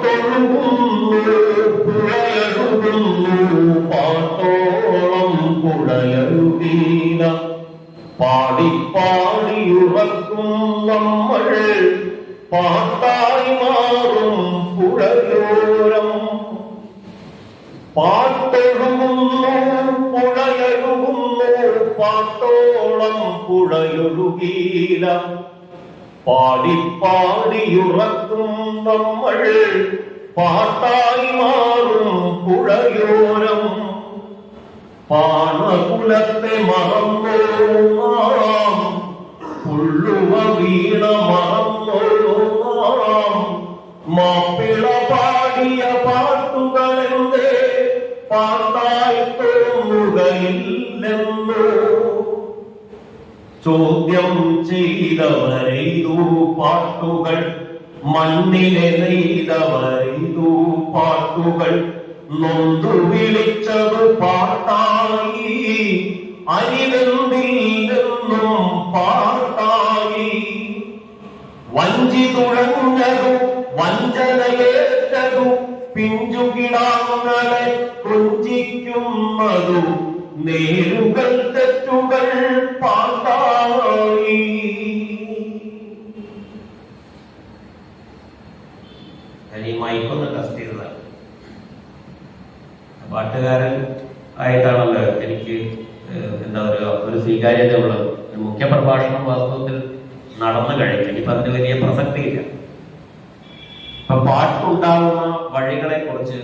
പാട്ടൊഴുകുന്നു പുഴയൊഴുകുന്നു പാട്ടോളം പുഴയൊഴുകീല പാടി പാടിയുറക്കും നമ്മൾ പാട്ടായി മാറും പുഴയോരം പാട്ടൊഴുകുന്നു പുഴയൊഴുകുന്നു പാട്ടോളം പുഴയൊഴുകീല പാടി പാടിയുറക്കും നമ്മൾ പാട്ടായി മാറും പുഴയോരം പാണകുലത്തെ മറന്നോ നാം പുള്ളുവ വീണ മറന്നോ നാം മാപ്പിള പാടിയ പാട്ടുകളെന്തേ പാട്ടായി തോന്നുകയില്ലെന്നോ ചോദ്യം ചെയ്തവരെയ്തു പാട്ടുകൾ മണ്ണിനെ നെയ്തവരെയ്തു പാട്ടുകൾ നൊന്തു വിളിച്ചത് പാട്ടായി അരിവെന്തില്ലെന്നും പാട്ടായി വഞ്ചി തുഴഞ്ഞതു വഞ്ചനയേറ്റതു പിഞ്ചുകിടാങ്ങളെ കൊഞ്ചിക്കുന്നതു നേരുകൾ തെറ്റുകൾ പാട്ടായി. ഞാൻ ഈ മൈക്കൊന്ന് ടെസ്റ്റ് ചെയ്തതാണ്. പാട്ടുകാരൻ ആയിട്ടാണല്ലോ എനിക്ക് എന്താ പറയുക ഒരു സ്വീകാര്യത ഉള്ളത്. മുഖ്യ പ്രഭാഷണം വാസ്തവത്തിൽ നടന്നു കഴിഞ്ഞു. ഇനിയിപ്പോ അതിന് വലിയ പ്രസക്തിയില്ല. അപ്പൊ പാട്ടുണ്ടാവുന്ന വഴികളെ കുറിച്ച്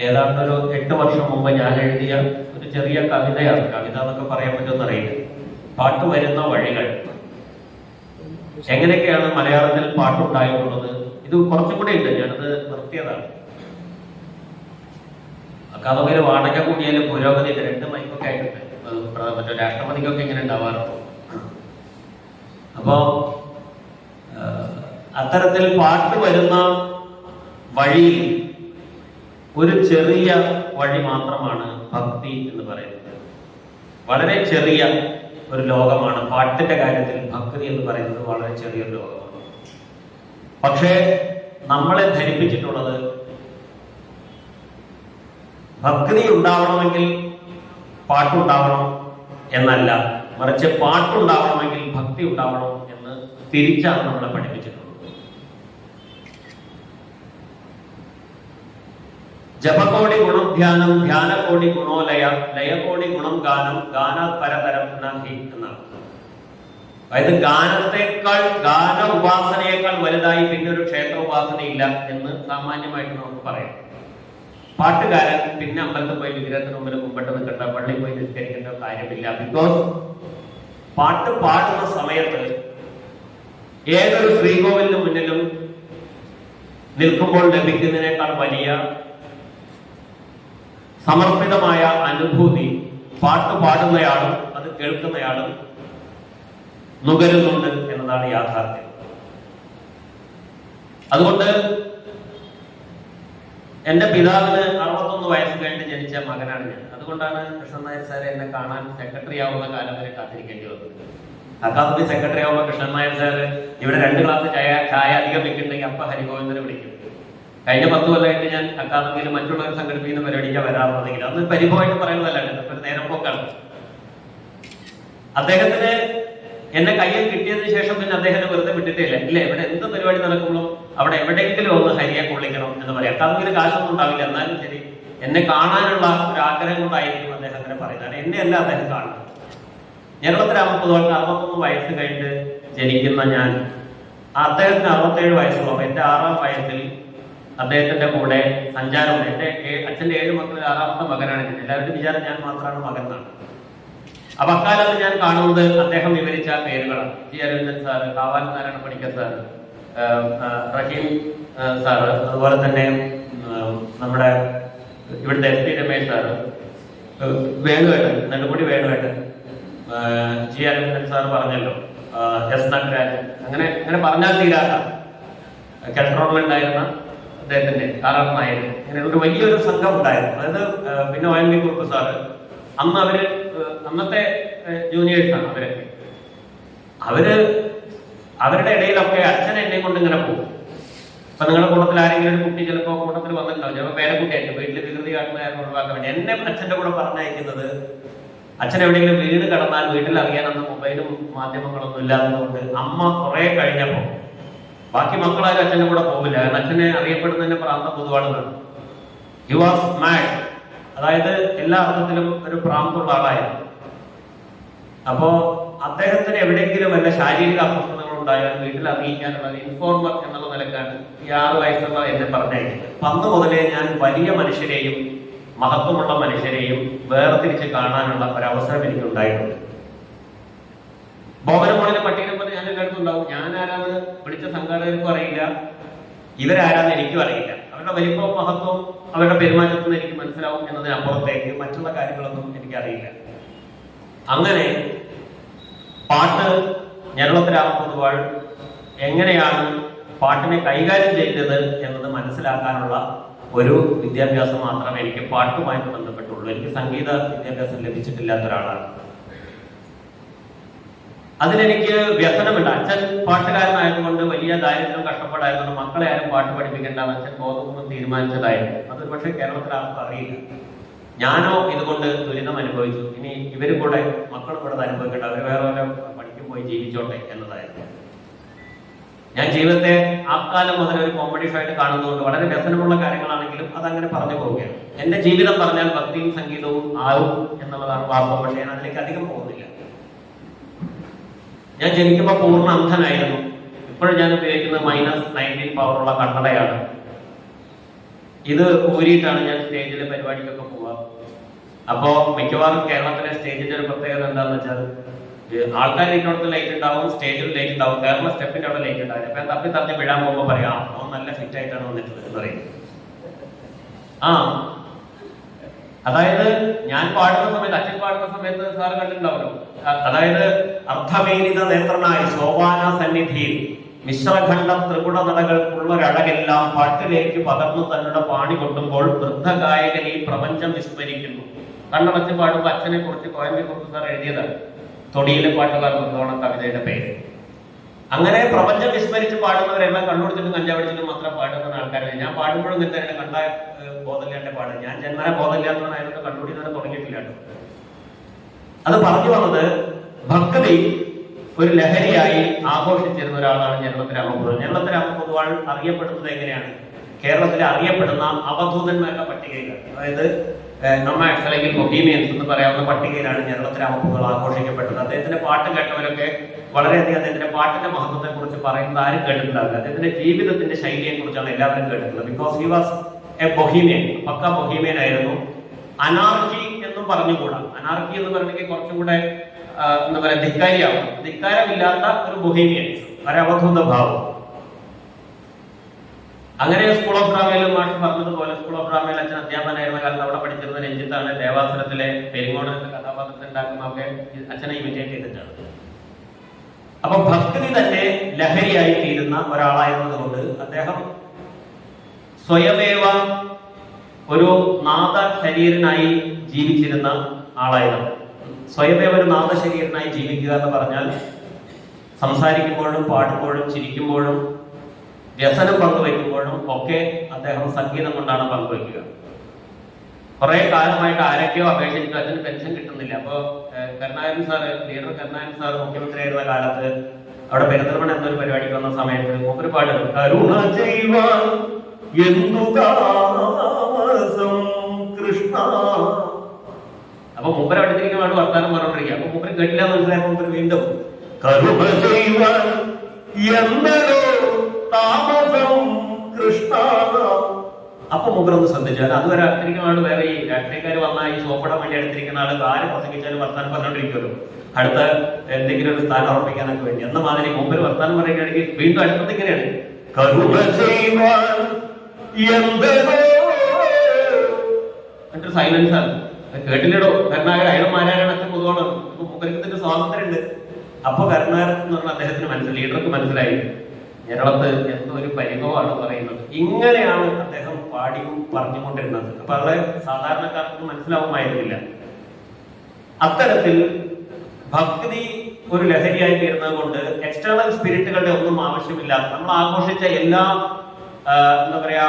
ഏതാണ്ട് ഒരു 8 വർഷം മുമ്പ് ഞാൻ എഴുതിയ ഒരു ചെറിയ കവിതയാണ്. കവിത എന്നൊക്കെ പറയാൻ പറ്റുമെന്നറിയില്ല. പാട്ട് വരുന്ന വഴികൾ എങ്ങനെയൊക്കെയാണ് മലയാളത്തിൽ പാട്ടുണ്ടായിട്ടുള്ളത്. ഇത് കുറച്ചും കൂടെ ഉണ്ട്. ഞാനത് നിർത്തിയതാണ്. അക്കാദമിയിൽ വാടക കൂടിയാലും പുരോഗതി 2 മൈക്കൊക്കെ ആയിട്ടുണ്ട്. മറ്റേ രാഷ്ട്രപതിക്കൊക്കെ ഇങ്ങനെ ഉണ്ടാവാറുണ്ട്. അപ്പോ അത്തരത്തിൽ പാട്ട് വരുന്ന വഴിയിൽ ഒരു ചെറിയ വഴി മാത്രമാണ് ഭക്തി എന്ന് പറയുന്നത്. വളരെ ചെറിയ ഒരു ലോകമാണ് പാട്ടിന്റെ കാര്യത്തിൽ. ഭക്തി എന്ന് പറയുന്നത് വളരെ ചെറിയൊരു ലോകമാണ്. പക്ഷേ നമ്മളെ ധരിപ്പിച്ചിട്ടുള്ളത് ഭക്തി ഉണ്ടാവണമെങ്കിൽ പാട്ടുണ്ടാവണം എന്നല്ല, മറിച്ച് പാട്ടുണ്ടാവണമെങ്കിൽ ഭക്തി ഉണ്ടാവണം എന്ന് തിരിച്ചാണ് നമ്മളെ പഠിപ്പിച്ചിട്ടുള്ളത്. ജപകോടി ഗുണം ധ്യാനം, ധ്യാനകോടി ഗുണോലയ, ലയകോടി ഗുണം ഗാനം, ഗാനാത് പരതരം നഹി എന്നാണ്. അതായത് ഗാനത്തെക്കാൾ, ഗാന ഉപാസനയേക്കാൾ വലുതായി പിന്നെ ഒരു ക്ഷേത്ര ഉപാസനയില്ല എന്ന് സാമാന്യമായിട്ട് നമുക്ക് പറയാം. പാട്ടുകാരൻ പിന്നെ അമ്പലത്തിൽ പോയി വിഗ്രഹത്തിന് മുമ്പിൽ കുമ്പിട്ട് നിൽക്കേണ്ട, പള്ളിയിൽ പോയി നിസ്കരിക്കേണ്ട കാര്യമില്ല. ബിക്കോസ് പാട്ട് പാടുന്ന സമയത്ത് ഏതൊരു ശ്രീകോവിലിന് മുന്നിലും നിൽക്കുമ്പോൾ ലഭിക്കുന്നതിനേക്കാൾ വലിയ സമർപ്പിതമായ അനുഭൂതി പാട്ട് പാടുന്നയാളും അത് കേൾക്കുന്നയാളും നുകരുന്നുണ്ട് എന്നതാണ് യാഥാർത്ഥ്യം. അതുകൊണ്ട് എന്റെ പിതാവിന് 61 വയസ്സ് കഴിഞ്ഞ് ജനിച്ച മകനാണ് ഞാൻ. അതുകൊണ്ടാണ് കൃഷ്ണൻ നായർ സാറെ എന്നെ കാണാൻ സെക്രട്ടറി ആവുന്ന കാലം വരെ കാത്തിരിക്കേണ്ടി വന്നത്. അക്കാദമി സെക്രട്ടറി ആവുമ്പോൾ കൃഷ്ണൻ നായർ സാറ് ഇവിടെ 2 ഗ്ലാസ് ചായ അധികം വെക്കുന്നുണ്ടെങ്കിൽ അപ്പ ഹരിഗോവിന്ദനെ വിളിക്കും. കഴിഞ്ഞ 10 കൊല്ലമായിട്ട് ഞാൻ അക്കാദമിയിൽ മറ്റുള്ളവർ സംഘടിപ്പിക്കുന്ന പരിപാടിക്കാൻ വരാറുള്ളതെങ്കിൽ അന്ന് പരിഭവമായിട്ട് പറയുന്നതല്ല, ഒരു നേരം പോക്കാണ്. അദ്ദേഹത്തിന് എന്നെ കയ്യിൽ കിട്ടിയതിനു ശേഷം പിന്നെ അദ്ദേഹത്തെ വെറുതെ വിട്ടിട്ടില്ല. ഇല്ല, ഇവിടെ എന്ത് പരിപാടി നടക്കുമ്പോഴും അവിടെ എവിടെയെങ്കിലും ഒന്ന് ഹരിയെ കൊള്ളിക്കണം എന്ന് പറയാം. അക്കാദമിയിൽ കാശൊന്നും ഉണ്ടാവില്ല, എന്നാലും ശരി എന്നെ കാണാനുള്ള ഒരു ആഗ്രഹം കൊണ്ടായിരിക്കും അദ്ദേഹം അങ്ങനെ പറയുന്നത്. എന്നെ അല്ല അദ്ദേഹം കാണുന്നത്. കേരളത്തിൽ 61 വയസ്സ് കഴിഞ്ഞ് ജനിക്കുന്ന ഞാൻ, അദ്ദേഹത്തിന് 67 വയസ്സുള്ളപ്പോൾ എന്റെ 6ാം വയസ്സിൽ അദ്ദേഹത്തിന്റെ കൂടെ സഞ്ചാരമുണ്ട്. എന്റെ അച്ഛന്റെ 7 മക്കളിൽ 6ാമത്തെ മകനാണ് ഞാൻ. എല്ലാവരുടെയും വിചാരം ഞാൻ മാത്രമാണ് മകൻ എന്നാണ്. അപ്പൊ അക്കാലത്ത് ഞാൻ കാണുന്നത് അദ്ദേഹം വിവരിച്ച പേരുകളാണ്. G Aravindan sir, Kavalam Narayana Panicker sir, Rahim sir, അതുപോലെ തന്നെ നമ്മുടെ ഇവിടുത്തെ SP രമേശ് സാറ്, വേണുവേട്ടൻ, നെടുമുടി വേണുവേട്ടൻ, ജി അരവിന്ദൻ സാർ പറഞ്ഞല്ലോ, S നഗരാജൻ, അങ്ങനെ പറഞ്ഞാൽ തീരാത്ത കൺട്രോളിലുണ്ടായിരുന്ന അദ്ദേഹത്തിന്റെ RR നായർ, അങ്ങനെ ഒരു വലിയൊരു സംഘം ഉണ്ടായിരുന്നു. അതായത് പിന്നെ ONV കുറുപ്പ് സാറ്, അന്ന് അന്നത്തെ ജൂനിയേഴ്സാണ് അവരൊക്കെ. അവരുടെ ഇടയിലൊക്കെ അച്ഛൻ എന്നെ കൊണ്ട് ഇങ്ങനെ പോകും. അപ്പൊ നിങ്ങളുടെ കൂട്ടത്തിൽ ആരെങ്കിലും ഒരു കുട്ടി ചിലപ്പോൾ കൂട്ടത്തിൽ വന്നിട്ടുണ്ടാവും, ചിലപ്പോൾ പേരക്കുട്ടിയായിരിക്കും, വീട്ടിൽ വികൃതി കാട്ടുന്ന കാര്യം ഒഴിവാക്കാൻ വേണ്ടി എന്നെ അച്ഛന്റെ കൂടെ പറഞ്ഞയക്കുന്നത്. അച്ഛൻ എവിടെയെങ്കിലും വീട് കടന്നാൽ വീട്ടിൽ അറിയാൻ അന്ന് മൊബൈലും മാധ്യമങ്ങളൊന്നും ഇല്ലാത്തതുകൊണ്ട് അമ്മ കുറെ കഴിഞ്ഞപ്പോ ബാക്കി മക്കളാരും അച്ഛന്റെ കൂടെ പോകില്ല. കാരണം അച്ഛനെ അറിയപ്പെടുന്നതിന്റെ പ്രാന്ത പൊതുവാളുകൾ. ഹി വാസ് മാഡ്, അതായത് എല്ലാ അർത്ഥത്തിലും ഒരു പ്രാന്തുള്ള ആളായിരുന്നു. അപ്പോ അദ്ദേഹത്തിന് എവിടെയെങ്കിലും വല്ല ശാരീരിക അസ്വസ്ഥതകൾ ഉണ്ടായാൽ വീട്ടിൽ അറിയിക്കാനുള്ള ഇൻഫോർമർ എന്നുള്ള നിലക്കാണ് ഈ 6 വയസ്സുള്ള എന്നെ പറഞ്ഞയക്കുന്നത്. അന്ന് മുതലേ ഞാൻ വലിയ മനുഷ്യരെയും മഹത്വമുള്ള മനുഷ്യരെയും വേർതിരിച്ച് കാണാനുള്ള ഒരവസരം എനിക്ക് ഉണ്ടായിട്ടുണ്ട്. ബോബനമോളിനെ പട്ടികനെ പോലെ ഞാൻ എൻ്റെ അടുത്തുണ്ടാവും. ഞാൻ ആരാന്ന് വിളിച്ച സംഘാടകർക്കും അറിയില്ല, ഇവരാരാന്ന് എനിക്കും അറിയില്ല. അവരുടെ വലിപ്പവും മഹത്വവും അവരുടെ പെരുമാറ്റത്തിൽ നിന്ന് എനിക്ക് മനസ്സിലാവും എന്നതിനപ്പുറത്തേക്ക് മറ്റുള്ള കാര്യങ്ങളൊന്നും എനിക്കറിയില്ല. അങ്ങനെ പാട്ട് ഞരളത്ത് രാമപൊതുവാൾ എങ്ങനെയാണ് പാട്ടിനെ കൈകാര്യം ചെയ്തത് എന്നത് മനസ്സിലാക്കാനുള്ള ഒരു വിദ്യാഭ്യാസം മാത്രമേ എനിക്ക് പാട്ടുമായിട്ട് ബന്ധപ്പെട്ടുള്ളൂ. എനിക്ക് സംഗീത വിദ്യാഭ്യാസം ലഭിച്ചിട്ടില്ലാത്ത ഒരാളാണ്. അതിലെനിക്ക് വ്യസനമുണ്ട്. അച്ഛൻ പാട്ടുകാരനായതുകൊണ്ട് വലിയ ദാരിദ്ര്യം കഷ്ടപ്പാടായതുകൊണ്ട് മക്കളെ ആരും പാട്ട് പഠിപ്പിക്കേണ്ടെന്ന് അച്ഛൻ ബോധപൂർവ്വം തീരുമാനിച്ചതായിരുന്നു. അതൊരു പക്ഷേ കേരളത്തിൽ ആർക്കും അറിയില്ല. ഞാനോ ഇതുകൊണ്ട് ദുരിതം അനുഭവിച്ചു. ഇനി ഇവരും കൂടെ മക്കളും കൂടെ അനുഭവിക്കട്ടെ, അവർ വേറെ വല്ല പഠിക്കും പോയി ജീവിച്ചോട്ടെ എന്നതായിരുന്നു. ഞാൻ ജീവിതത്തെ ആക്കാലം മുതൽ ഒരു കോമഡി ഷോ ആയിട്ട് കാണുന്നതുകൊണ്ട് വളരെ വ്യസനമുള്ള കാര്യങ്ങളാണെങ്കിലും അതങ്ങനെ പറഞ്ഞു പോവുകയാണ്. എന്റെ ജീവിതം പറഞ്ഞാൽ ഭക്തിയും സംഗീതവും ആവും എന്നുള്ളതാണ് വാസ്തവം. പക്ഷേ ഞാൻ അതിലേക്ക് അധികം പോകുന്നില്ല. ഞാൻ ജനിക്കുമ്പോൾ പൂർണ്ണ അന്ധനായിരുന്നു. ഇപ്പോഴും ഞാൻ ഉപയോഗിക്കുന്നത് -19 പവറുള്ള കണ്ണടയാണ്. ഇത് ഊരിയിട്ടാണ് ഞാൻ സ്റ്റേജിലെ പരിപാടിക്കൊക്കെ പോവാ. അപ്പോ മിക്കവാറും കേരളത്തിലെ സ്റ്റേജിന്റെ ഒരു പ്രത്യേകത എന്താണെന്ന് വെച്ചാൽ ആൾക്കാർ ഇരിക്കുന്നിടത്ത് ലൈറ്റ് ഉണ്ടാവും, സ്റ്റേജിൽ ലൈറ്റ് ഉണ്ടാവും, കേരള സ്റ്റെപ്പിന്റെ അവിടെ ലൈറ്റ് ഉണ്ടാവില്ല. അപ്പൊ ഞാൻ തപ്പി തപ്പി വിടാൻ പോകുമ്പോൾ പറയാം അവൻ നല്ല ഫിറ്റ് ആയിട്ടാണ് വന്നിട്ടുള്ളത് എന്ന് പറയും. അതായത് ഞാൻ പാടുന്ന സമയത്ത്, അച്ഛൻ പാടുന്ന സമയത്ത് സാറ് കണ്ടിട്ടുണ്ടാവല്ലോ, അതായത് അർത്ഥമേനിത നേത്രനായി ശോഭാന സന്നിധിയിൽ മിശ്രഖണ്ഡം ത്രിപുട നടകൾക്കുള്ളൊരഴകെല്ലാം പാട്ടിലേക്ക് പകർന്നു തന്നുടെ പാണി കൊട്ടുമ്പോൾ വൃദ്ധഗായകൻ ഈ പ്രപഞ്ചം വിസ്മരിക്കുന്നു. കണ്ണടച്ച് പാടുമ്പോൾ അച്ഛനെ കുറിച്ച് കോയമ്പക്കുറിച്ച് സാർ എഴുതിയതാണ് തൊടിയിലെ പാട്ടുകാർ വൃന്ദോണം കവിതയുടെ പേര്. അങ്ങനെ പ്രപഞ്ചം വിസ്മരിച്ച് പാടുന്നവരെല്ലാം കണ്ണുപിടിച്ചിട്ടും കഞ്ചാവടിച്ചിട്ടും മാത്രം പാടുന്ന ആൾക്കാരല്ല. ഞാൻ പാടുമ്പോഴും എന്തായാലും കണ്ട ബോധമില്ലാണ്ട് പാടും. ഞാൻ ജന്മന ബോധമില്ലാത്തവനായതുകൊണ്ട് കണ്ണുപിടി തന്നെ തുടങ്ങിയിട്ടില്ല. അത് പറഞ്ഞു വന്നത് ഭക്തി ഒരു ലഹരിയായി ആഘോഷിച്ചിരുന്ന ഒരാളാണ് ഞരളത്ത് രാമപൊതുവാൾ. ഞരളത്ത് രാമപൊതുവാൾ അറിയപ്പെടുന്നത് എങ്ങനെയാണ്? കേരളത്തിലെ അറിയപ്പെടുന്ന അവധൂതന്മാരുടെ പട്ടികയിലാണ്. അതായത് നൊമാഡ്സ് അല്ലെങ്കിൽ ബൊഹീമിയൻസ് എന്ന് പറയാവുന്ന പട്ടികയിലാണ് ഞരളത്ത് രാമപൊതുവാൾ ആഘോഷിക്കപ്പെട്ടത്. അദ്ദേഹത്തിന്റെ പാട്ട് കേട്ടവരൊക്കെ വളരെയധികം അദ്ദേഹത്തിന്റെ പാട്ടിന്റെ മഹത്വത്തെ കുറിച്ച് പറയുന്നത് ആരും കേട്ടിട്ടുണ്ടാവില്ല. അദ്ദേഹത്തിന്റെ ജീവിതത്തിന്റെ ശൈലിയെ കുറിച്ചാണ് എല്ലാവരും കേട്ടിട്ടുള്ളത്. Because he was a bohemian, പക്ക ബൊഹീമിയൻ ആയിരുന്നു. അനാർക്കി എന്നും പറഞ്ഞുകൂടാ. അനാർക്കി എന്ന് പറഞ്ഞെങ്കിൽ കുറച്ചും കൂടെ എന്താ പറയാ, ധിക്കാരിയാവും. ധിക്കാരമില്ലാത്ത ഒരു ബൊഹീമിയൻസ്, ഒരവധൂത ഭാവം. അങ്ങനെ സ്കൂൾ ഓഫ് ഡ്രാമയിൽ മാഷ് പറഞ്ഞതുപോലെ സ്കൂൾ ഓഫ് ഡ്രാമയിൽ അച്ഛൻ അധ്യാപകനായിരുന്ന കാലത്ത് അവിടെ പഠിച്ചിരുന്ന രഞ്ജിത്താണ് ദേവാസുരത്തിലെ പെരിങ്ങോട് കഥാപാത്രത്തെ ഉണ്ടാക്കുന്നതൊക്കെ അച്ഛനെ ഇമിറ്റേറ്റ് ചെയ്തിട്ടാണ്. അപ്പൊ ഭക്തി തന്നെ ലഹരിയായി തീരുന്ന ഒരാളായിരുന്നതുകൊണ്ട് അദ്ദേഹം സ്വയമേവ ഒരു നാദ ശരീരനായി ജീവിച്ചിരുന്ന ആളായിരുന്നു. സ്വയമേവ ഒരു നാദ ശരീരനായി ജീവിക്കുക എന്ന് പറഞ്ഞാൽ സംസാരിക്കുമ്പോഴും പാടുമ്പോഴും ചിരിക്കുമ്പോഴും വ്യസനം പങ്കുവയ്ക്കുമ്പോഴും ഒക്കെ അദ്ദേഹം സംഗീതം കൊണ്ടാണ് പങ്കുവയ്ക്കുക. കുറെ കാലമായിട്ട് ആരൊക്കെയോ അപേക്ഷിച്ചിട്ട് അതിന് പെൻഷൻ കിട്ടുന്നില്ല. അപ്പോ Karunakaran sir, leader Karunakaran sir മുഖ്യമന്ത്രിയായിരുന്ന കാലത്ത് അവിടെ പെരുന്തൽമണ്ണ എന്നൊരു പരിപാടിക്ക് വന്ന സമയത്ത് മൂപ്പര് പാട്ട് കരുണ ചെയ്യുവാൻ എന്തു താമസം കൃഷ്ണ. അപ്പൊ മൂപ്പര് അടുത്തിരിക്കുന്ന പാട്ട് വർത്താനം പറഞ്ഞോണ്ടിരിക്കുക. അപ്പൊ മൂപ്പര് കേട്ടില്ല മനസ്സിലായപ്പോ മൂപ്പര് വീണ്ടും കരുണ ചെയ്യുവാൻ എന്നോ താമസം കൃഷ്ണ. അപ്പൊ മൂപ്പരൊന്ന് ശ്രദ്ധിച്ചാൽ അതുവരെ അടുത്തിരിക്കുന്ന ആള് വേറെ ഈ രാഷ്ട്രീയക്കാർ വന്നാൽ ഈ സോപ്പിടാൻ വേണ്ടി അടുത്തിരിക്കുന്ന ആള് ആര് പ്രസംഗിച്ചാലും വർത്താനം പറഞ്ഞോണ്ടിരിക്കുമല്ലോ, അടുത്ത എന്തെങ്കിലും ഒരു സ്ഥാനം ഉറപ്പിക്കാനൊക്കെ വേണ്ടി. എന്ന മാതിരി മൂപ്പര് വർത്താനം പറയുകയാണെങ്കിൽ വീണ്ടും അടുത്തത് ഇങ്ങനെയാണ് കരുണ ചെയ്യുവാൻ എന്നിട്ട് സൈലൻസ് ആണ്. കേട്ടില്ലടോ കരുണാകരൻ അയാളന്മാരാണ് അച്ഛൻ പൊതുവാണ്. അപ്പൊ മൂപ്പർക്ക് ഇതിന്റെ സ്വാതന്ത്ര്യം ഉണ്ട്. അപ്പൊ കരുണാകരൻ എന്ന് പറഞ്ഞ അദ്ദേഹത്തിന് മനസ്സിലായി, ലീഡർക്ക് മനസ്സിലായി കേരളത്ത് എന്തോ ഒരു പരിഭവമാണ് പറയുന്നത്. ഇങ്ങനെയാണ് അദ്ദേഹം പാടിയും പറഞ്ഞുകൊണ്ടിരുന്നത്. അപ്പൊ അത് സാധാരണക്കാർക്ക് മനസ്സിലാവുമായിരുന്നില്ല. അത്തരത്തിൽ ഭക്തി ഒരു ലഹരിയായി തീരുന്നത് കൊണ്ട് എക്സ്റ്റേണൽ സ്പിരിറ്റുകളുടെ ഒന്നും ആവശ്യമില്ല. നമ്മൾ ആഘോഷിച്ച എല്ലാ എന്താ പറയാ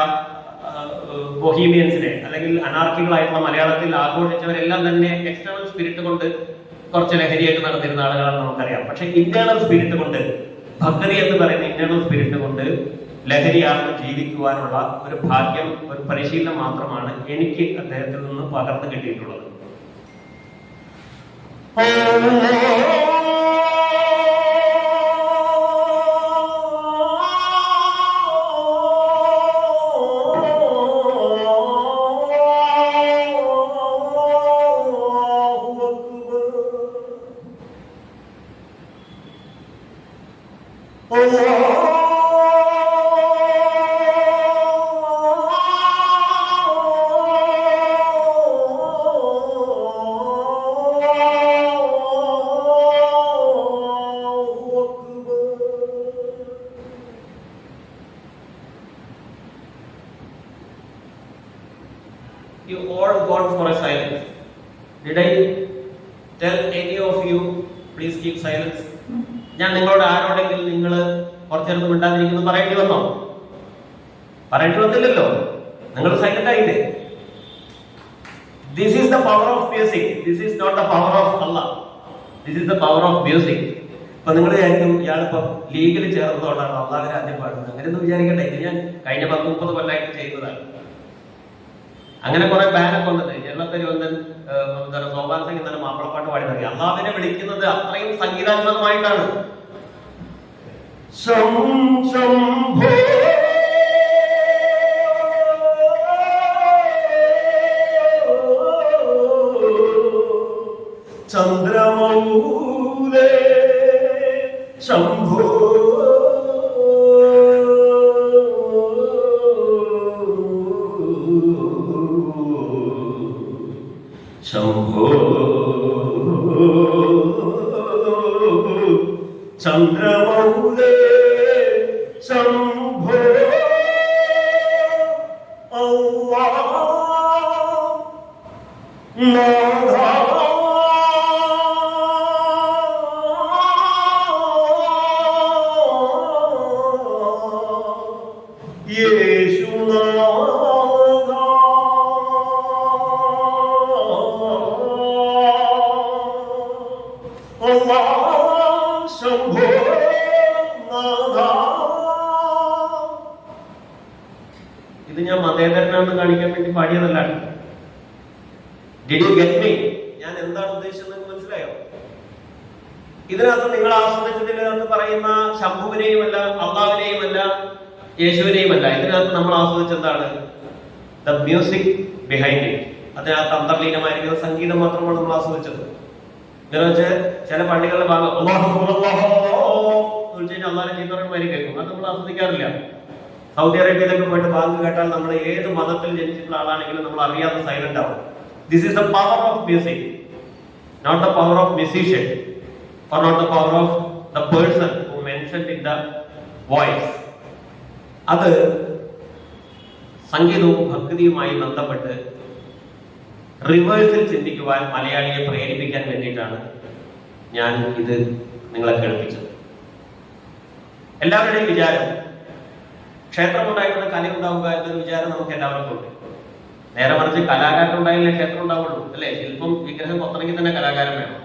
ബൊഹീമിയൻസിനെ അല്ലെങ്കിൽ അനാർക്കികളായിട്ടുള്ള മലയാളത്തിൽ ആഘോഷിച്ചവരെല്ലാം തന്നെ എക്സ്റ്റേണൽ സ്പിരിറ്റ് കൊണ്ട് കുറച്ച് ലഹരിയായിട്ട് നടന്നിരുന്ന ആളുകളാണ് നമുക്കറിയാം. പക്ഷെ ഇന്റേണൽ സ്പിരിറ്റ് കൊണ്ട്, ഭക്തി എന്ന് പറയുന്ന ഇന്റേണൽ സ്പിരിറ്റ് കൊണ്ട് ലഹരിയാണ് ജീവിക്കുവാനുള്ള ഒരു ഭാഗ്യം, ഒരു പരിശീലനം മാത്രമാണ് എനിക്ക് അദ്ദേഹത്തിൽ നിന്ന് പകർന്നു കിട്ടിയിട്ടുള്ളത്. You all gone for a silence. Did I tell any of you please keep silence? ഞാൻ നിങ്ങളോട് ആരോടെങ്കിലും നിങ്ങൾ കുറച്ചേരം മിണ്ടാതിരിക്കുന്നു പറയേണ്ടി വന്നോ? പറയേണ്ടി വന്നില്ലല്ലോ. നിങ്ങൾ സൈലന്റ് ആയില്ലേ? This is the power of music. This is not the power of Allah. This is the power of music. അപ്പൊ നിങ്ങൾ വിചാരിക്കും ഇയാളിപ്പോ ലീഗിൽ ചേർന്നതോടാണ് അള്ളാഹുവിനെ ആദ്യം പാടുന്നത്. അങ്ങനെയൊന്നും വിചാരിക്കട്ടെ. ഇത് ഞാൻ കഴിഞ്ഞ 10-30 കൊല്ലമായിട്ട് ചെയ്യുന്നതാണ്. അങ്ങനെ കുറെ ബാനൊക്കെ വന്നിട്ട് കേരളത്തിൽ വന്ന് സോപാൻ സിംഗ് ഇന്നലെ മാപ്പിളപ്പാട്ട് പാടി തുടങ്ങി. അള്ളാഹുവിനെ വിളിക്കുന്നത് അത്രയും സംഗീതാത്മകമായിട്ടാണ്. ചന്ദ്രമൗലേ ശംഭോ ശംഭോ ചന്ദ്രമൗലേ ശംഭോ അല്ലാഹ് നാഥ ഇത് ഞാൻ മതേതരനാണെന്ന് കാണിക്കാൻ വേണ്ടി പാടിയതല്ല. Did you get me? ഞാൻ എന്താണ് ഉദ്ദേശിച്ചത് മനസ്സിലായോ? ഇതിനകത്ത് നിങ്ങൾ ആസ്വദിച്ചതിനകത്ത് പറയുന്ന ശംഭുവിനെയുമല്ല, അള്ളാഹുവിനെയുമല്ല, യേശുവിനെയുമല്ല. ഇതിനകത്ത് നമ്മൾ ആസ്വദിച്ചെന്താണ്? The music behind it. അതിനകത്ത് അന്തർലീനമായിരിക്കുന്ന സംഗീതം മാത്രമാണ് നമ്മൾ ആസ്വദിച്ചത്. ഇങ്ങനെ വെച്ച് ചില പള്ളികളുടെ ഭാഗം അള്ളാഹിനെ ചീത്തറന്മാരി കേൾക്കും. അത് നമ്മൾ ആസ്വദിക്കാറില്ല. സൗദി അറേബ്യയിലൊക്കെ പോയിട്ട് ബാങ്ക് കേട്ടാൽ നമ്മൾ ഏത് മതത്തിൽ ജനിച്ചിട്ടുള്ള ആളാണെങ്കിലും നമ്മൾ അറിയാതെ സൈലന്റ് ആവും. This is the power of music, not the power of musician or not the power of the person who mentioned in the voice. അത് സംഗീതവും ഭക്തിയുമായി ബന്ധപ്പെട്ട് റിവേഴ്സിൽ ചിന്തിക്കുവാൻ മലയാളിയെ പ്രേരിപ്പിക്കാൻ വേണ്ടിയിട്ടാണ് ഞാൻ ഇത് നിങ്ങളെ കേൾപ്പിച്ചത്. എല്ലാവരുടെയും വിചാരം ക്ഷേത്രമുണ്ടായിട്ടുള്ള കലയുണ്ടാവുക എന്നൊരു വിചാരം നമുക്ക് എല്ലാവർക്കും ഉണ്ട്. നേരെ മറിച്ച് കലാകാരൻ ഉണ്ടായാലേ ക്ഷേത്രം ഉണ്ടാവുള്ളൂ, അല്ലെ? ശില്പം വിഗ്രഹം കൊത്തണമെങ്കിൽ തന്നെ കലാകാരൻ വേണം.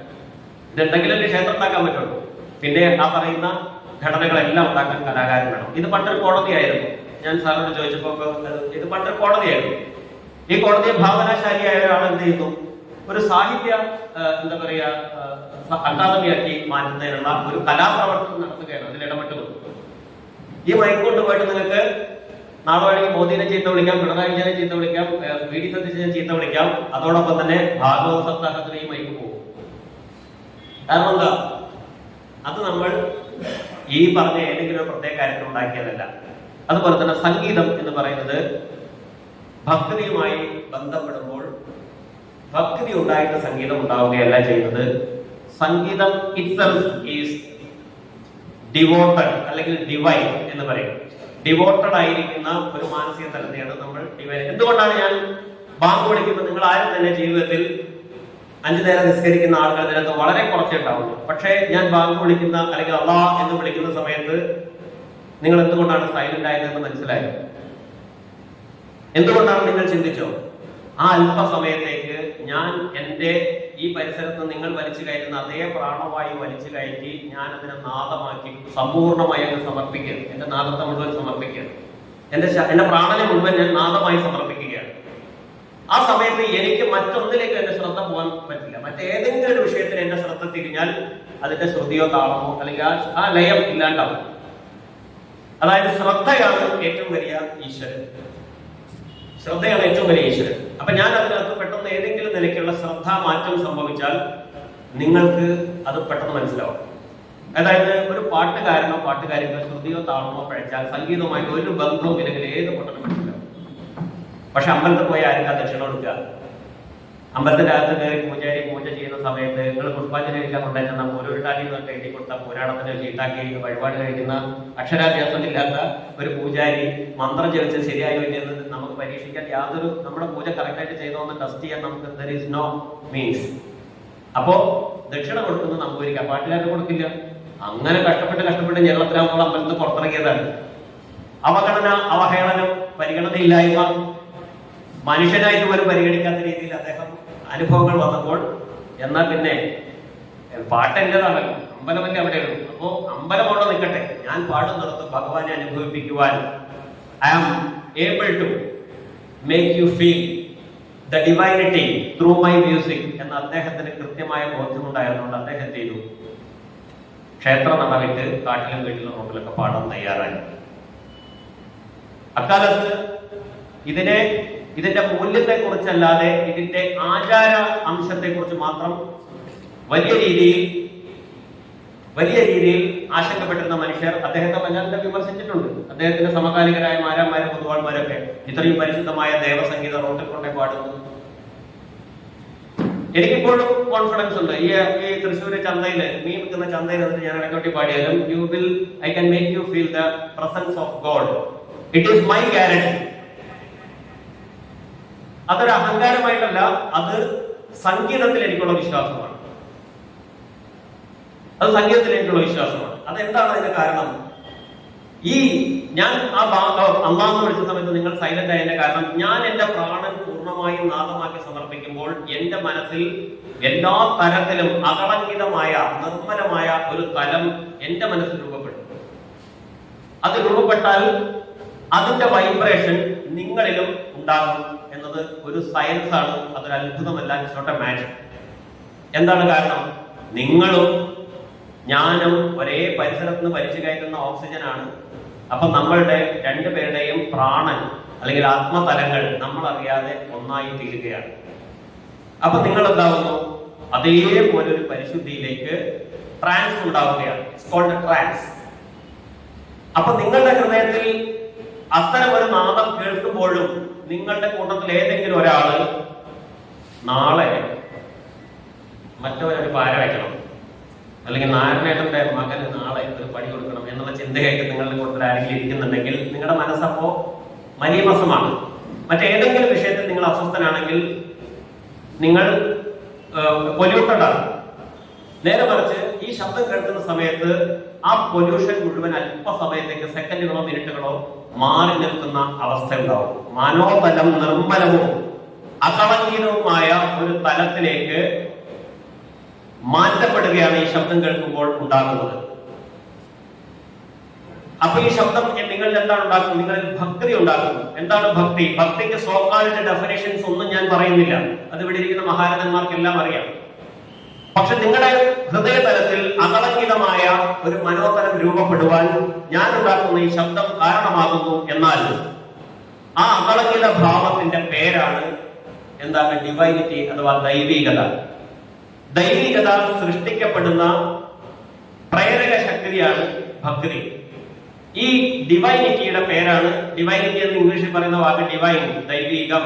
ഇതുണ്ടെങ്കിലല്ലേ ക്ഷേത്രം ഉണ്ടാക്കാൻ പറ്റുള്ളൂ. പിന്നെ ആ പറയുന്ന ഘടനകളെല്ലാം ഉണ്ടാക്കാൻ കലാകാരൻ വേണം. ഇത് പണ്ടൊരു കോടതിയായിരുന്നു. ഞാൻ സാറിനോട് ചോദിച്ചപ്പോ ഇത് പണ്ടൊരു കോടതിയായിരുന്നു. ഈ കോടതിയെ ഭാവനാശാലിയായ ഒരാൾ എന്ത് ചെയ്യുന്നു? ഒരു സാഹിത്യ എന്താ പറയാ അക്കാദമിയാക്കി മാറ്റുന്നതിനുള്ള ഒരു കലാപ്രവർത്തനം നടത്തുകയാണ്. അതിൽ ഇടപെട്ട് ഈ മൈക്ക് കൊണ്ട് പോയിട്ട് നിങ്ങൾക്ക് നാളെ വേണമെങ്കിൽ മോദിനെ ചീത്ത വിളിക്കാം, പിണറായി വിജയനെ ചീത്ത വിളിക്കാം, വി ഡി സതീശനെ ചീത്ത വിളിക്കാം. അതോടൊപ്പം തന്നെ ഭാഗവത സപ്താഹത്തിന് ഈ മൈക്ക് പോകും. കാരണം എന്താ? അത് നമ്മൾ ഈ പറഞ്ഞ ഏതെങ്കിലും ഒരു പ്രത്യേക കാര്യത്തിൽ ഉണ്ടാക്കിയതല്ല. അതുപോലെ തന്നെ സംഗീതം എന്ന് പറയുന്നത് ഭക്തിയുമായി ബന്ധപ്പെടുമ്പോൾ ഭക്തി ഉണ്ടായിട്ട് സംഗീതം ഉണ്ടാവുകയല്ല ചെയ്യുന്നത്. സംഗീതം ഇറ്റ്സെൽഫ് ഈസ് ഡിവോട്ടഡ് അല്ലെങ്കിൽ ഡിവൈൻ എന്ന് പറയും. ഡിവോട്ടഡ് ആയിരിക്കുന്ന ഒരു മാനസിക തലത്തെയാണ് നമ്മൾ ഡിവൈൻ. എന്തുകൊണ്ടാണ് ഞാൻ ബാങ്ക് വിളിക്കുമ്പോൾ നിങ്ങൾ ആരും തന്നെ ജീവിതത്തിൽ 5 നേരം നിസ്കരിക്കുന്ന ആളുകൾ ഇതിനകത്ത് വളരെ കുറച്ചുണ്ടാവുള്ളൂ. പക്ഷേ ഞാൻ ബാങ്ക് വിളിക്കുന്ന അല്ലെങ്കിൽ അള്ളാഹ് എന്ന് വിളിക്കുന്ന സമയത്ത് നിങ്ങൾ എന്തുകൊണ്ടാണ് സൈലന്റ് ആയതെന്ന് മനസ്സിലായത്? എന്തുകൊണ്ടാണ് നിങ്ങൾ ചിന്തിച്ചോ? ആ അല്പസമയത്തേക്ക് ഞാൻ എൻ്റെ ഈ പരിസരത്ത് നിങ്ങൾ വലിച്ചു കയറ്റുന്ന അതേ പ്രാണവായു വലിച്ചു കയറ്റി ഞാൻ അതിനെ നാദമാക്കി സമ്പൂർണ്ണമായി അങ്ങ് സമർപ്പിക്കുക. എന്റെ നാദത്തെ മുഴുവൻ സമർപ്പിക്കുക. എന്റെ പ്രാണനെ മുഴുവൻ ഞാൻ നാദമായി സമർപ്പിക്കുകയാണ്. ആ സമയത്ത് എനിക്ക് മറ്റൊന്നിലേക്ക് എന്റെ ശ്രദ്ധ പോകാൻ പറ്റില്ല. മറ്റേതെങ്കിലും ഒരു വിഷയത്തിൽ എന്റെ ശ്രദ്ധ തിരിഞ്ഞാൽ അതിന്റെ ശ്രുതിയോ താളമോ അല്ലെങ്കിൽ ആ ലയം ഇല്ലാണ്ടാവും. അതായത് ശ്രദ്ധയാണ് ഏറ്റവും വലിയ ഈശ്വരൻ. ശ്രദ്ധയാണ് ഏറ്റവും വലിയ ഈശ്വരൻ. അപ്പൊ ഞാൻ അതിനകത്ത് പെട്ടെന്ന് ഏതെങ്കിലും നിലയ്ക്കുള്ള ശ്രദ്ധാമാറ്റം സംഭവിച്ചാൽ നിങ്ങൾക്ക് അത് പെട്ടെന്ന് മനസ്സിലാവും. അതായത് ഒരു പാട്ടുകാരനോ പാട്ടുകാരിക്കോ ശ്രുതിയോ താളമോ പഴച്ചാൽ സംഗീതവുമായിട്ട് ഒരു ബന്ധവും ഇല്ലെങ്കിൽ ഏത് പൊട്ടനും മനസ്സിലാവും. പക്ഷെ അമ്പലത്തിൽ പോയി ആർക്കാ ദക്ഷിണ കൊടുക്കുക? അമ്പലത്തിന്റെ അകത്ത് കയറി പൂജാരി പൂജ ചെയ്യുന്ന സമയത്ത് നിങ്ങൾ പുഷ്പാഞ്ജലി കഴിക്കാൻ കൊണ്ടുവരുന്ന ഓരോരുട്ടാടി എന്നൊക്കെ എഴുതി കൊടുത്ത പുരാണത്തിന് ചീട്ടാക്കി വഴിപാട് കഴിക്കുന്ന അക്ഷരാഭ്യാസമില്ലാത്ത ഒരു പൂജാരി മന്ത്രം ജപിച്ചത് ശരിയായോ ഇല്ലെന്ന് നമുക്ക് പരീക്ഷിക്കാൻ യാതൊരു നമ്മുടെ പൂജ കറക്റ്റായിട്ട് ചെയ്തോ എന്ന് ടെസ്റ്റ് ചെയ്യാൻ നമുക്ക് ദർ ഈസ് നോ മീൻസ്. അപ്പോ ദക്ഷിണ കൊടുക്കുന്നത് നമ്പൂരിക്കാം, പാട്ടുകാരന് കൊടുക്കില്ല. അങ്ങനെ കഷ്ടപ്പെട്ട് കേരളത്തിലാകുമ്പോൾ അമ്പലത്തിൽ പുറത്തിറങ്ങിയതാണ്. അവഗണന, അവഹേളനം, പരിഗണനയില്ലായ്മ, മനുഷ്യനായിട്ട് പോലും പരിഗണിക്കാത്ത രീതിയിൽ അദ്ദേഹം അനുഭവങ്ങൾ വന്നപ്പോൾ എന്നാൽ പിന്നെ പാട്ട് എന്റേതാണല്ലോ, അമ്പലമല്ലേ അവിടെയുള്ളൂ. അപ്പോ അമ്പലം അവിടെ നിൽക്കട്ടെ, ഞാൻ പാടുന്നിടത്ത് ഭഗവാനെ അനുഭവിപ്പിക്കുവാൻ I am able to make you feel the divinity through my music എന്ന അദ്ദേഹത്തിന് കൃത്യമായ ബോധ്യമുണ്ടായിരുന്നുകൊണ്ട് അദ്ദേഹം ചെയ്തു. ക്ഷേത്ര നടവിട്ട് കാട്ടിലും വീട്ടിലും റോഡിലൊക്കെ പാടാൻ തയ്യാറായി. അക്കാലത്ത് ഇതിന്റെ മൂല്യത്തെ കുറിച്ചല്ലാതെ ഇതിന്റെ ആചാര അംശത്തെ കുറിച്ച് മാത്രം വലിയ രീതിയിൽ ആശങ്കപ്പെട്ടിരുന്ന മനുഷ്യർ അദ്ദേഹത്തെ വല്ലാതെ വിമർശിച്ചിട്ടുണ്ട്. അദ്ദേഹത്തിന്റെ സമകാലികരായ മാരാന്മാരും പൊതുവാൾമാരൊക്കെ ഇത്രയും പരിശുദ്ധമായ ദേവസംഗീത റോട്ടിൽ കൊണ്ടേ പാടുന്നു. എനിക്കിപ്പോഴും കോൺഫിഡൻസ് ഉണ്ട്. ഈ തൃശ്ശൂര് ചന്തയില് മീൻ വിൽക്കുന്ന ചന്തയിൽ ഞാൻ ഇടയ്ക്കൊട്ടി പാടിയാലും I can make you feel the presence of God. It is my guarantee. അതൊരു അഹങ്കാരമായിട്ടല്ല, അത് സംഗീതത്തിൽ എനിക്കുള്ള വിശ്വാസമാണ്. അതെന്താണ് അതിന്റെ കാരണം? ഞാൻ ആ അള്ളാഹ് വിളിച്ച സമയത്ത് നിങ്ങൾ സൈലന്റ് ആയതിന്റെ കാരണം ഞാൻ എന്റെ പ്രാണൻ പൂർണ്ണമായും നാദമാക്കി സമർപ്പിക്കുമ്പോൾ എന്റെ മനസ്സിൽ എല്ലാ തരത്തിലും അകളങ്കിതമായ നിർമ്മലമായ ഒരു തലം എന്റെ മനസ്സിൽ രൂപപ്പെടും. അത് രൂപപ്പെട്ടാൽ അതിന്റെ വൈബ്രേഷൻ നിങ്ങളിലും ഉണ്ടാകും എന്നത് ഒരു സയൻസ് ആണ്. അതൊരു അത്ഭുതമല്ല, ഇറ്റ്സ് നോട്ട് എ മാജിക്. എന്താണ് കാരണം? നിങ്ങളും ഞാനും ഒരേ പരിസരത്ത് നിന്ന് വലിച്ചു കയറ്റുന്ന ഓക്സിജൻ ആണ്. അപ്പൊ നമ്മളുടെ രണ്ടുപേരുടെയും പ്രാണൻ അല്ലെങ്കിൽ ആത്മതലങ്ങൾ നമ്മൾ അറിയാതെ ഒന്നായി തീരുകയാണ്. അപ്പൊ നിങ്ങൾ എന്താവുന്നു? അതേപോലെ ഒരു പരിശുദ്ധിയിലേക്ക് ട്രാൻസ് ഉണ്ടാവുകയാണ്. It's called trance. അപ്പൊ നിങ്ങളുടെ ഹൃദയത്തിൽ അത്തരം ഒരു നാദം കേൾക്കുമ്പോഴും നിങ്ങളുടെ കൂട്ടത്തിൽ ഏതെങ്കിലും ഒരാള് നാളെ മറ്റൊരു പാര വയ്ക്കണം, അല്ലെങ്കിൽ നാരായണേട്ടന്റെ മകന് നാളെ ഒരു പണി കൊടുക്കണം എന്നുള്ള ചിന്തയായിട്ട് നിങ്ങളുടെ കൂട്ടത്തിൽ ആരെങ്കിലും ഇരിക്കുന്നുണ്ടെങ്കിൽ നിങ്ങളുടെ മനസ്സപ്പോ മലീമസമാണ്. മറ്റേതെങ്കിലും വിഷയത്തിൽ നിങ്ങൾ അസ്വസ്ഥനാണെങ്കിൽ നിങ്ങൾ പൊല്യൂട്ടഡ് ആണ്. നേരെ മറിച്ച് ഈ ശബ്ദം കേൾക്കുന്ന സമയത്ത് ആ പൊല്യൂഷൻ മുഴുവൻ അല്പസമയത്തേക്ക് സെക്കൻഡുകളോ മിനിറ്റുകളോ മാറി നിൽക്കുന്ന അവസ്ഥ ഉണ്ടാവും. മനോതലം നിർമ്മലവും അകളങ്കീനവുമായ ഒരു തലത്തിലേക്ക് മാറ്റപ്പെടുകയാണ് ഈ ശബ്ദം കേൾക്കുമ്പോൾ ഉണ്ടാകുന്നത്. അപ്പൊ ഈ ശബ്ദം നിങ്ങളിൽ എന്താണ് ഉണ്ടാക്കുന്നത്? നിങ്ങളിൽ ഭക്തി ഉണ്ടാക്കുന്നു. എന്താണ് ഭക്തി? ഭക്തിക്ക് സോക്കാൾഡ് ഡെഫിനേഷൻസ് ഒന്നും ഞാൻ പറയുന്നില്ല, അത് ഇവിടെ ഇരിക്കുന്ന മഹാരഥന്മാർക്കെല്ലാം അറിയാം. പക്ഷെ നിങ്ങളുടെ ഹൃദയതലത്തിൽ അകളങ്കിതമായ ഒരു മനോതലം രൂപപ്പെടുവാൻ ഞാൻ ഉണ്ടാക്കുന്ന ഈ ശബ്ദം കാരണമാകുന്നു. എന്നാൽ ആ അകളങ്കിത ഭാവത്തിന്റെ പേരാണ് എന്താണ്? ഡിവൈനിറ്റി അഥവാ ദൈവികത. ദൈവികത സൃഷ്ടിക്കപ്പെടുന്ന പ്രേരക ശക്തിയാണ് ഭക്തി. ഈ ഡിവൈനിറ്റിയുടെ പേരാണ്, ഡിവൈനിറ്റി എന്ന് ഇംഗ്ലീഷിൽ പറയുന്ന വാക്ക് ഡിവൈൻ, ദൈവികം.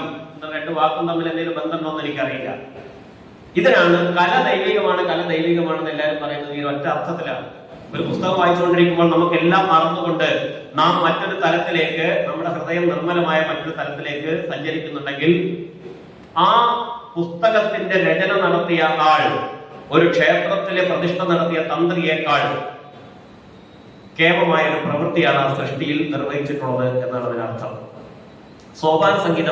രണ്ട് വാക്കും തമ്മിൽ എന്തെങ്കിലും ബന്ധമുണ്ടോ എന്ന് എനിക്കറിയില്ല. ഇതിനാണ് കല ദൈവികമാണെന്ന് എല്ലാവരും പറയുന്നത് ഈ ഒറ്റ അർത്ഥത്തിലാണ്. ഒരു പുസ്തകം വായിച്ചുകൊണ്ടിരിക്കുമ്പോൾ നമുക്ക് എല്ലാം മറന്നുകൊണ്ട് നാം മറ്റൊരു തലത്തിലേക്ക്, നമ്മുടെ ഹൃദയം നിർമ്മലമായ മറ്റൊരു തലത്തിലേക്ക് സഞ്ചരിക്കുന്നുണ്ടെങ്കിൽ ആ പുസ്തകത്തിന്റെ രചന നടത്തിയ ആൾ ഒരു ക്ഷേത്രത്തിലെ പ്രതിഷ്ഠ നടത്തിയ തന്ത്രിയേക്കാൾ കേവലമായ ഒരു പ്രവൃത്തിയാണ് ആ സൃഷ്ടിയിൽ നിർവഹിച്ചിട്ടുള്ളത് എന്നാണ് അതിനർത്ഥം. സോപാന സംഗീതം